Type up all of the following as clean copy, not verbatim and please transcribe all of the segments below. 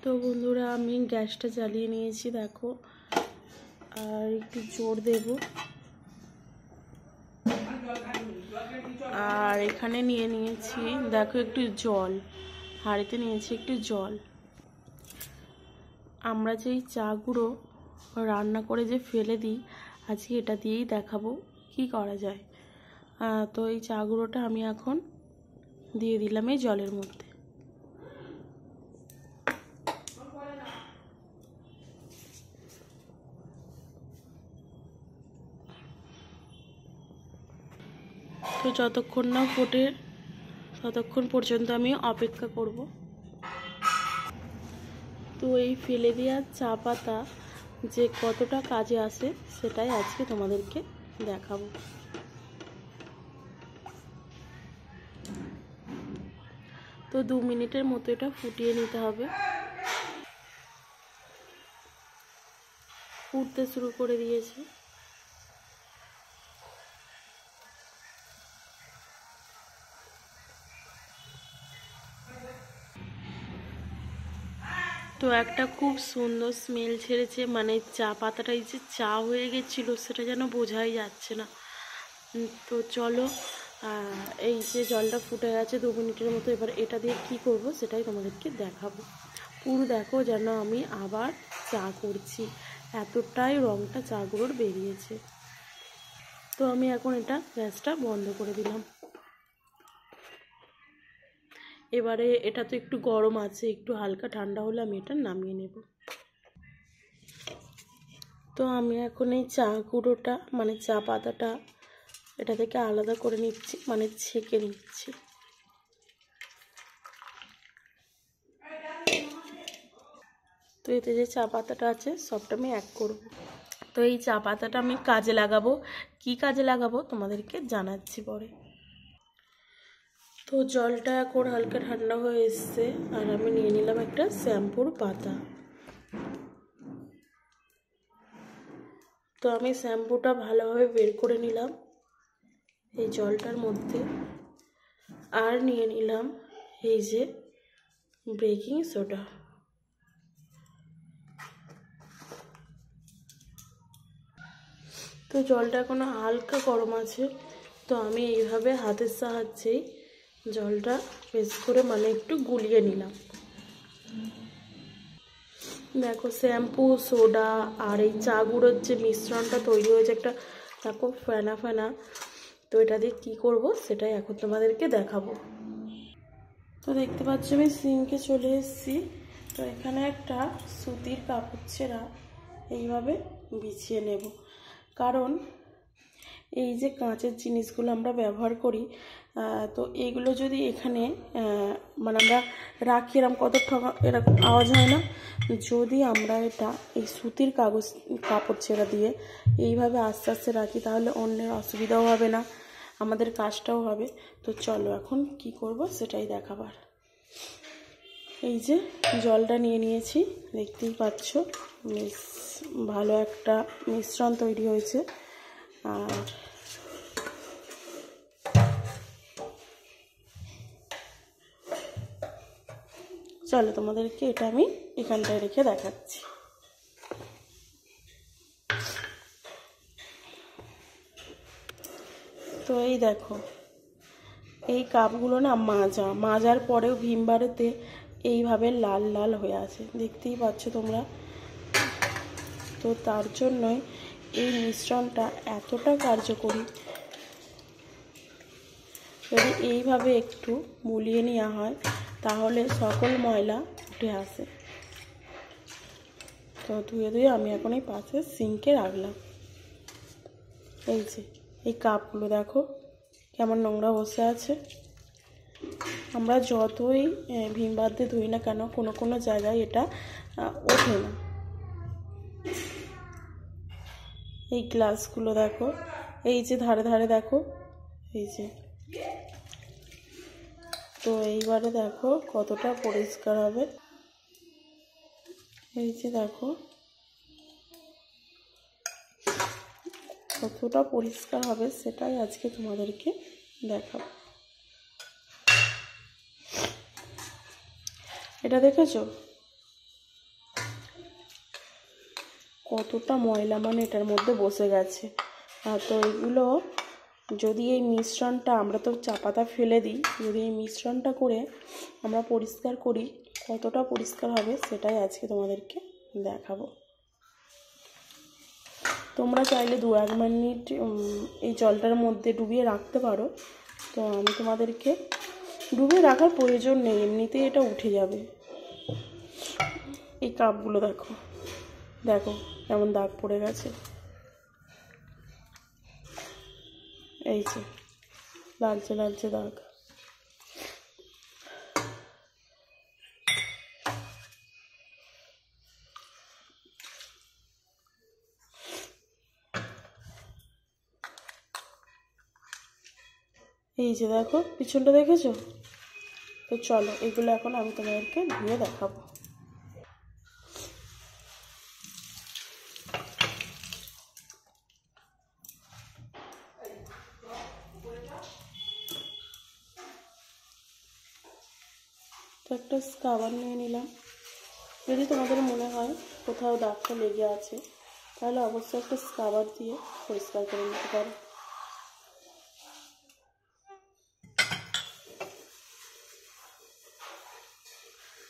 তো বন্ধুরা আমি গ্যাসটা জ্বালিয়ে নিয়েছি দেখো, আর একটু জোর দেব। আর এখানে নিয়ে নিয়েছি দেখো একটু জল, হাঁড়িতে নিয়েছি একটু জল। আমরা যেই চা গুঁড়ো রান্না করে যে ফেলে দিই, আজকে এটা দিয়েই দেখাবো কি করা যায়। তো এই চা গুঁড়োটা আমি এখন দিয়ে দিলাম এই জলের মধ্যে। তো যতক্ষণ না ফোটে ততক্ষণ পর্যন্ত আমি অপেক্ষা করব। তো এই ফেলে দেওয়া চা পাতা যে কতটা কাজে আসে সেটাই আজকে তোমাদেরকে দেখাবো। তো 2 মিনিটের মতো এটা ফুটিয়ে নিতে হবে। ফুটতে শুরু করে দিয়েছে। তো একটা খুব সুন্দর স্মেল ছেড়েছে, মানে চা পাতাটাই যে চা হয়ে গেছিল সেটা যেন বোঝাই যাচ্ছে না। তো চলো, এই যে জলটা ফুটে গেছে 2 মিনিটের মতো, এবার এটা দিয়ে কি করব সেটাই তোমাদেরকে দেখাবো। পুরো দেখো যেন আমি আবার চা করছি, এতটাই রঙটা চা গুঁড়োর বেরিয়েছে। তো আমি এখন এটা গ্যাসটা বন্ধ করে দিলাম। এবারে এটা তো একটু গরম আছে, একটু হালকা ঠান্ডা হলে আমি এটা নামিয়ে নেব। তো আমি এখন এই চা গুঁড়োটা মানে চা পাতাটা এটা থেকে আলাদা করে নিচ্ছি, মানে ছেঁকে নিচ্ছি। তো এতে যে চা পাতাটা আছে সবটা আমি এক করব। তো এই চা পাতাটা আমি কাজে লাগাবো, কি কাজে লাগাবো তোমাদেরকে জানাচ্ছি পরে। তো জলটা এখন হালকা ঠান্ডা হয়ে এসছে, আর আমি নিয়ে নিলাম একটা শ্যাম্পুর পাতা। তো আমি শ্যাম্পুটা ভালোভাবে বের করে নিলাম এই জলটার মধ্যে, আর নিয়ে নিলাম এই যে বেকিং সোডা। তো জলটা এখনো হালকা গরম আছে, তো আমি এইভাবে হাতের সাহায্যেই জলটা বেশ করে মানে একটু গুলিয়ে নিলাম। দেখো শ্যাম্পু, সোডা আর এই চা গুঁড়োর যে মিশ্রণটা তৈরি হয়েছে একটা দেখো ফেনা ফেনা। তো এটা দিয়ে কী করবো সেটাই এখন তোমাদেরকে দেখাবো। তো দেখতে পাচ্ছ আমি সিঙ্কে চলে এসেছি। তো এখানে একটা সুতির কাপড় ছেঁড়া এইভাবে বিছিয়ে নেব, কারণ এই যে কাঁচের জিনিসগুলো আমরা ব্যবহার করি, তো এইগুলো যদি এখানে মানে আমরা রাখি, এরকম কত এরকম আওয়াজ হয় না, যদি আমরা এটা এই সুতির কাপড় ছেঁড়া দিয়ে এইভাবে আস্তে আস্তে রাখি তাহলে অন্যের অসুবিধাও হবে না, আমাদের কাজটাও হবে। তো চলো এখন কি করব সেটাই দেখাবার। এই যে জলটা নিয়ে নিয়েছি, দেখতেই পাচ্ছ বেশ ভালো একটা মিশ্রণ তৈরি হয়েছে। আর চলো তোমাদেরকে এটা আমি এখানটায় রেখে দেখাচ্ছি। তো এই দেখো এই কাপগুলো না মাজার পরেও ভিমবারেতে এইভাবে লাল লাল হয়ে আছে, দেখতেই পাচ্ছ তোমরা। তো তার জন্যই এই মিশ্রণটা এতটা কার্যকরী। যদি এইভাবে একটু মুলিয়ে নেওয়া হয় তাহলে সকল ময়লা উঠে আসে। তো ধুয়ে ধুয়ে আমি এখন এই পাশে সিঙ্কে রাখলাম। এই যে এই কাপগুলো দেখো কেমন নোংরা বসে আছে। আমরা যতই ভীম বার দিয়ে ধুই না কেন কোনো কোনো জায়গায় এটা ওঠে না। এই গ্লাসগুলো দেখো, এই যে ধারে ধারে দেখো, এই যে। তো এইবারে দেখো কতটা পরিষ্কার হবে, এই যে দেখো কতটা পরিষ্কার হবে সেটাই আজকে তোমাদেরকে দেখাবো। এটা দেখেছো কতটা ময়লা মানে এটার মধ্যে বসে গেছে। তো এগুলো যদি এই মিশ্রণটা, আমরা তো চা পাতা ফেলে দিই, যদি এই মিশ্রণটা করে আমরা পরিষ্কার করি কতটা পরিষ্কার হবে সেটাই আজকে তোমাদেরকে দেখাবো। তোমরা চাইলে 2-1 মিনিট এই জলটার মধ্যে ডুবিয়ে রাখতে পারো। তো আমি তোমাদেরকে ডুবিয়ে রাখার প্রয়োজন নেই, এমনিতেই এটা উঠে যাবে। এই কাপগুলো দেখো দেখো কেমন দাগ পড়ে গেছে, এই যে লালচে লালচে দাগ। এই যে দেখো পিছনটা দেখেছো? তো চলো এগুলো এখন আমি তোমাদেরকে ধুয়ে দেখাবো। তো একটা স্ক্রাবার নিয়ে নিলাম। যদি তোমাদের মনে হয় কোথাও দাগটা লেগে আছে তাহলে অবশ্যই একটা স্ক্রাবার দিয়ে পরিষ্কার করে নিতে পারো।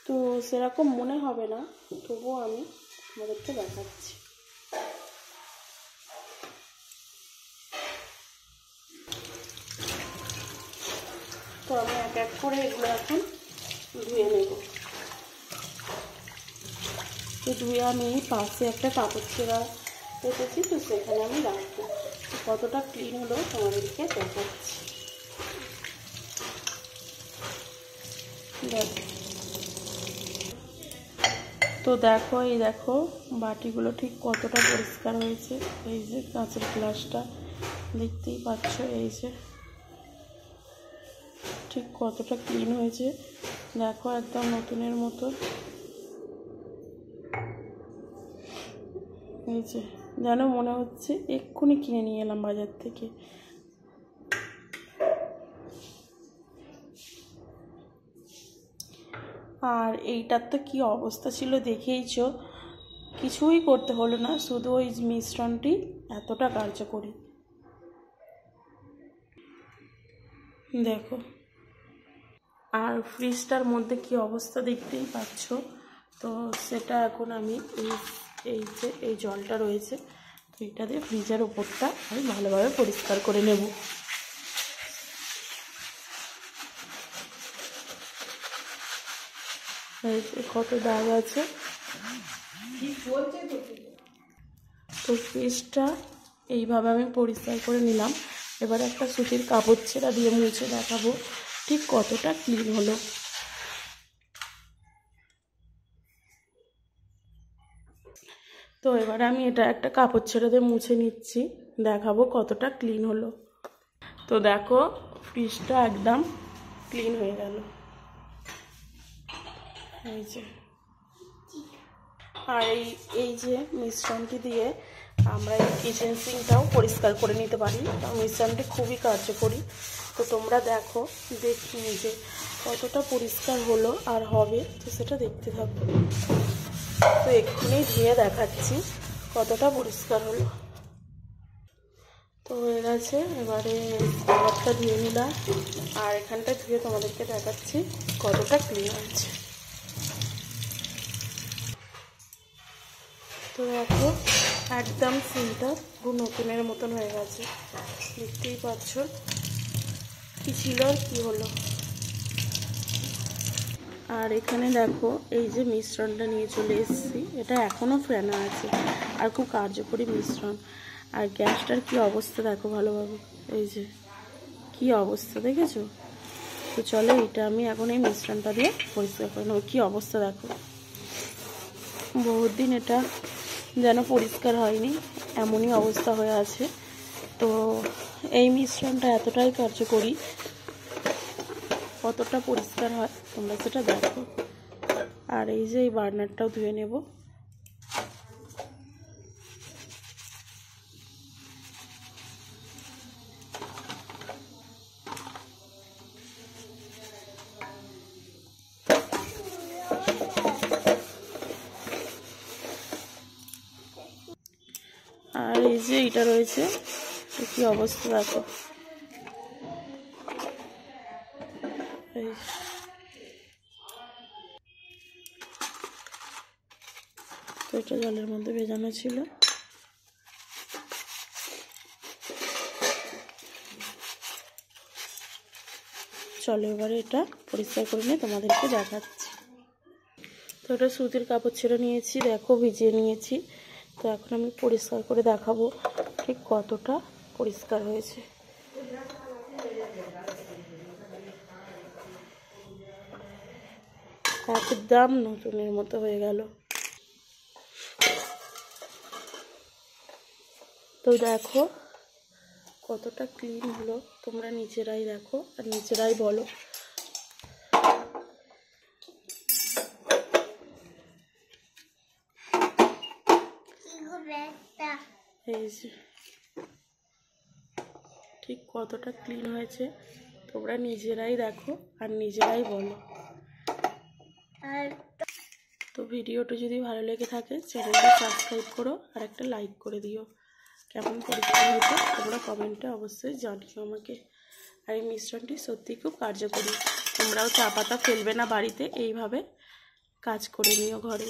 তো সেরকম মনে হবে না, তবুও আমি তোমাদেরকে দেখাচ্ছি। তো আমি এক এক করে এগুলো এখন ধুয়ে নেব। তো ধুয়ে আমি পাশে একটা কাপড় ছেঁড়া রেখেছি, তো সেখানে আমি রাখবো। কতটা ক্লিন হলো তোমাদেরকে দেখাচ্ছি। দেখো, তো দেখো এই দেখো বাটিগুলো ঠিক কতটা পরিষ্কার হয়েছে। এই যে কাঁচের গ্লাসটা দেখতেই পাচ্ছ, এই যে ঠিক কতটা ক্লিন হয়েছে দেখো, একদম নতুনের মতো। এই যে যেন মনে হচ্ছে এক্ষুনি কিনে নিয়ে এলাম বাজার থেকে। আর এইটার তো কি অবস্থা ছিল দেখেইছো, কিছুই করতে হলো না, শুধু ওই মিশ্রণটি এতটা কার্যকরী। দেখো, আর ফ্রিজটার মধ্যে কি অবস্থা দেখতেই পাচ্ছ। তো সেটা এখন আমি এই যে এই জলটা রয়েছে, তো এটা দিয়ে ফ্রিজের ওপরটা আমি ভালোভাবে পরিষ্কার করে নেব। কত দাগ আছে, তো ফ্রিজটা এইভাবে আমি পরিষ্কার করে নিলাম। এবার একটা সুতির কাপড় ছেঁড়া দিয়ে মুছে দেখাবো ঠিক কতটা ক্লিন হলো। তো এবারে আমি এটা একটা কাপড় ছেঁড়া দিয়ে মুছে নিচ্ছি, দেখাবো কতটা ক্লিন হলো। তো দেখো ফ্রিজটা একদম ক্লিন হয়ে গেল, এই যে। আর এই যে মিশ্রণটি দিয়ে আমরা এই কিচেন সিঙ্কটাও পরিষ্কার করে নিতে পারি। মিশ্রণটি খুবই কার্যকরী। তো তোমরা দেখো, দেখি যে কতটা পরিষ্কার হলো আর হবে, তো সেটা দেখতে থাকো। তো এক্ষুনি ধুয়ে দেখাচ্ছি কতটা পরিষ্কার হলো। তো হয়ে গেছে, এবারে খাবারটা ধুয়ে নিলাম আর এখানটা ধুয়ে তোমাদেরকে দেখাচ্ছি কতটা ক্লিন হয়েছে। তো দেখো একদম সিনটা পুরো নতুনের মতন হয়ে গেছে, দেখতেই পাচ্ছ। কি ছিল আর কি হলো। আর এখানে দেখো এই যে মিশ্রণটা নিয়ে চলে এসেছি, এটা এখনও ফেনা আছে আর খুব কার্যকরী মিশ্রণ। আর গ্যাসটার কি অবস্থা দেখো ভালোভাবে, এই যে কি অবস্থা দেখেছো। তো চলো এটা আমি এখন এই মিশ্রণটা দিয়ে পরিষ্কার করে নেবো। কী অবস্থা দেখো, বহুত দিন এটা যেন পরিষ্কার হয়নি, এমনই অবস্থা হয়ে আছে। তো এই মিশ্রণটা এতটাই কার্যকরী, কতটা পরিষ্কার হয় তোমরা সেটা দেখো। আর এই যে এই বার্নারটাও ধুয়ে নেব। যে এটা রয়েছে, কি অবস্থা দেখো। তো এটা জলের মধ্যে ভেজানো ছিল। চলো এবারে এটা পরিষ্কার করে নিয়ে তোমাদেরকে দেখাচ্ছি। তো এটা সুতির কাপড় ছেড়ে নিয়েছি, দেখো ভিজিয়ে নিয়েছি। তো এখন আমি পরিষ্কার করে দেখাবো ঠিক কতটা পরিষ্কার হয়েছে। একদম নতুনের মতো হয়ে গেল। তো দেখো কতটা ক্লিন হলো, তোমরা নিজেরাই দেখো আর নিজেরাই বলো। এই যে ঠিক কতটা ক্লিন হয়েছে, তোমরা নিজেরাই দেখো আর নিজেরাই বলো। তো ভিডিওটা যদি ভালো লেগে থাকে চ্যানেলটা সাবস্ক্রাইব করো আর একটা লাইক করে দিও। কেমন পরিষ্কার হয়েছে তোমরা কমেন্টে অবশ্যই জানিও আমাকে। আর এই মিশ্রণটি সত্যিই খুব কার্যকরী। তোমরাও চা পাতা ফেলবে না বাড়িতে, এইভাবে কাজ করে নিও ঘরে।